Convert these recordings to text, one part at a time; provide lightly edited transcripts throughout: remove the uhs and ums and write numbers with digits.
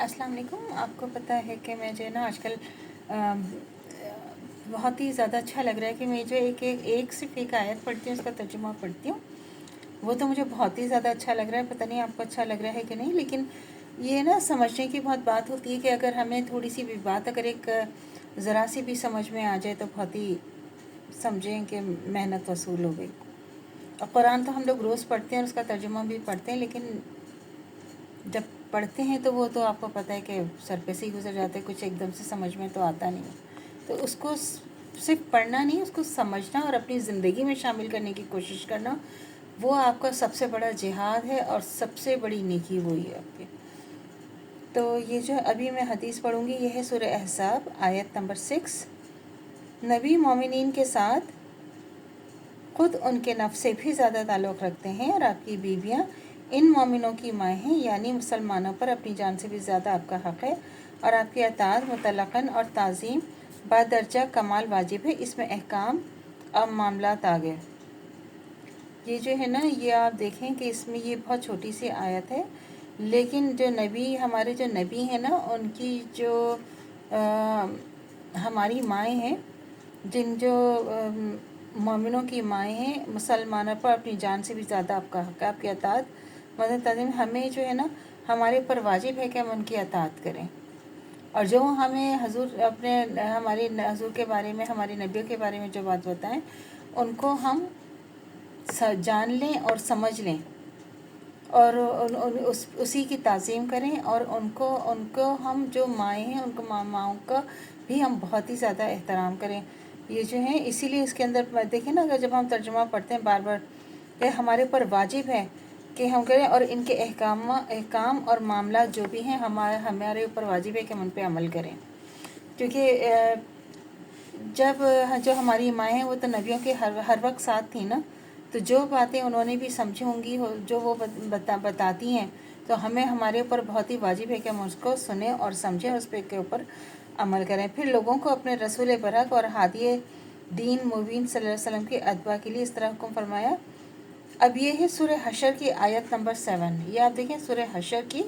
अस्सलाम वालेकुम। आपको पता है कि मैं जो है ना आजकल बहुत ही ज़्यादा अच्छा लग रहा है कि मैं जो एक सिर्फ एक आयत पढ़ती हूँ, उसका तर्जुमा पढ़ती हूँ। वो तो मुझे बहुत ही ज़्यादा अच्छा लग रहा है। पता नहीं आपको अच्छा लग रहा है कि नहीं, लेकिन ये ना समझने की बहुत बात होती है कि अगर हमें थोड़ी सी भी बात अगर एक ज़रा सी भी समझ में आ जाए तो बहुत ही समझें कि मेहनत वसूल हो गई। और कुरान तो हम लोग रोज़ पढ़ते हैं और उसका तर्जुमा भी पढ़ते हैं, लेकिन जब पढ़ते हैं तो वो तो आपको पता है कि सर पे से ही गुजर जाते हैं, कुछ एकदम से समझ में तो आता नहीं है। तो उसको सिर्फ पढ़ना नहीं, उसको समझना और अपनी ज़िंदगी में शामिल करने की कोशिश करना, वो आपका सबसे बड़ा जिहाद है और सबसे बड़ी नेकी वही है आपकी। तो ये जो अभी मैं हदीस पढ़ूँगी ये है सूरह अहज़ाब आयत नंबर 6। नबी मोमिनीन के साथ खुद उनके नफ्स से भी ज़्यादा ताल्लुक़ रखते हैं और आपकी बीवियाँ इन मोमिनों की माएँ हैं, यानी मुसलमानों पर अपनी जान से भी ज़्यादा आपका हक़ है और आपकी अताअत मुतलक़न और ताज़ीम बादरजा कमाल वाजिब है। इसमें अहकाम और मामलात आ गए। ये जो है ना, ये आप देखें कि इसमें ये बहुत छोटी सी आयत है, लेकिन जो नबी हमारे जो नबी हैं ना, उनकी जो हमारी माएँ हैं, जिन जो मोमिनों की माएँ हैं, मुसलमानों पर अपनी जान से भी ज़्यादा आपका हक़ है, आपकी अताअत मतलब ताज़ीम हमें जो है ना हमारे ऊपर वाजिब है कि हम उनकी अताअत करें। और जो हमें हजूर अपने हमारे हजूर के बारे में, हमारे नबियों के बारे में जो बात बताएं, उनको हम जान लें और समझ लें और उसी की ताज़ीम करें और उनको हम जो माएँ हैं उनको माँओं का भी हम बहुत ही ज़्यादा एहतराम करें। ये जो है इसीलिए इसके अंदर देखें ना, अगर जब हम तर्जुमा पढ़ते हैं बार बार, ये हमारे ऊपर वाजिब है कि हम करें और इनके अहकाम और मामला जो भी हैं हमारे ऊपर वाजिब है कि हम उन पर अमल करें। क्योंकि जब जो हमारी माएँ हैं वो तो नबियों के हर वक्त साथ थी ना, तो जो बातें उन्होंने भी समझी होंगी, जो वो बताती हैं, तो हमें हमारे ऊपर बहुत ही वाजिब है कि हम उसको सुने और समझें, उस पर के ऊपर अमल करें। फिर लोगों को अपने रसूल बरहक और हादी दीन मुबीन सल्लल्लाहु अलैहि वसल्लम के अतबा के लिए इस तरह हुक्म फरमाया। अब ये है सूरह हशर की आयत नंबर 7। ये आप देखें सूरह हशर की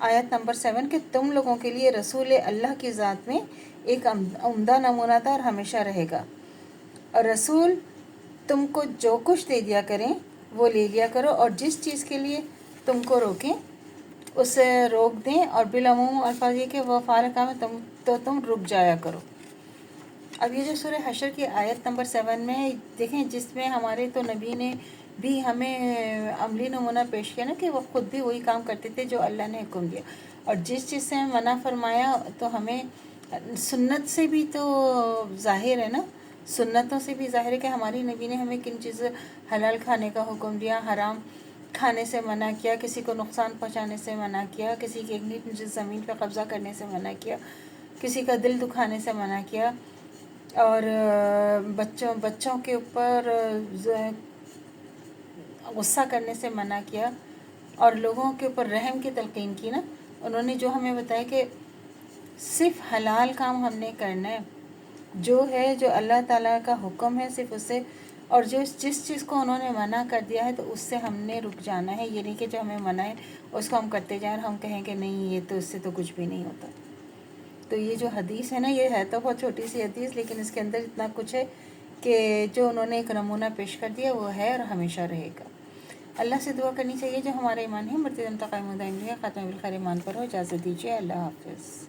आयत नंबर 7 कि तुम लोगों के लिए रसूल अल्लाह की ज़ात में एक उम्दा नमूना था और हमेशा रहेगा। और रसूल तुमको जो कुछ दे दिया करें वो ले लिया करो, और जिस चीज़ के लिए तुमको रोकें उसे रोक दें, और बिलअमूम अल्फाज ये कि वह फारका में तुम रुक जाया करो। अब ये जो सूरह हशर की आयत नंबर 7 में देखें, जिसमें हमारे तो नबी ने भी हमें अमली नमूना पेश किया ना कि वो ख़ुद भी वही काम करते थे जो अल्लाह ने हुक्म दिया, और जिस चीज़ से मना फरमाया तो हमें सुन्नत से भी तो ज़ाहिर है ना, सुन्नतों से भी ज़ाहिर है कि हमारी नबी ने हमें किन चीज़ हलाल खाने का हुक्म दिया, हराम खाने से मना किया, किसी को नुकसान पहुंचाने से मना किया, किसी की एक ज़मीन पर कब्ज़ा करने से मना किया, किसी का दिल दुखाने से मना किया, और बच्चों के ऊपर गुस्सा करने से मना किया, और लोगों के ऊपर रहम की तलकीन की ना। उन्होंने जो हमें बताया कि सिर्फ हलाल काम हमने करना है, जो है जो अल्लाह ताला का हुक्म है सिर्फ उससे, और जिस चीज़ को उन्होंने मना कर दिया है तो उससे हमने रुक जाना है। ये नहीं कि जो हमें मना है उसको हम करते जाएं और हम कहें कि नहीं ये तो इससे तो कुछ भी नहीं होता। तो ये जो हदीस है ना, ये है तो बहुत छोटी सी हदीस, लेकिन इसके अंदर इतना कुछ है कि जो उन्होंने एक नमूना पेश कर दिया वो है और हमेशा रहेगा। अल्लाह से दुआ करनी चाहिए जो हमारा ईमान है मर्तदम तक़ायम दायम रहे, ख़ात्मा बिल खैर ईमान पर हो। इजाज़त दीजिए, अल्लाह हाफ़िज़।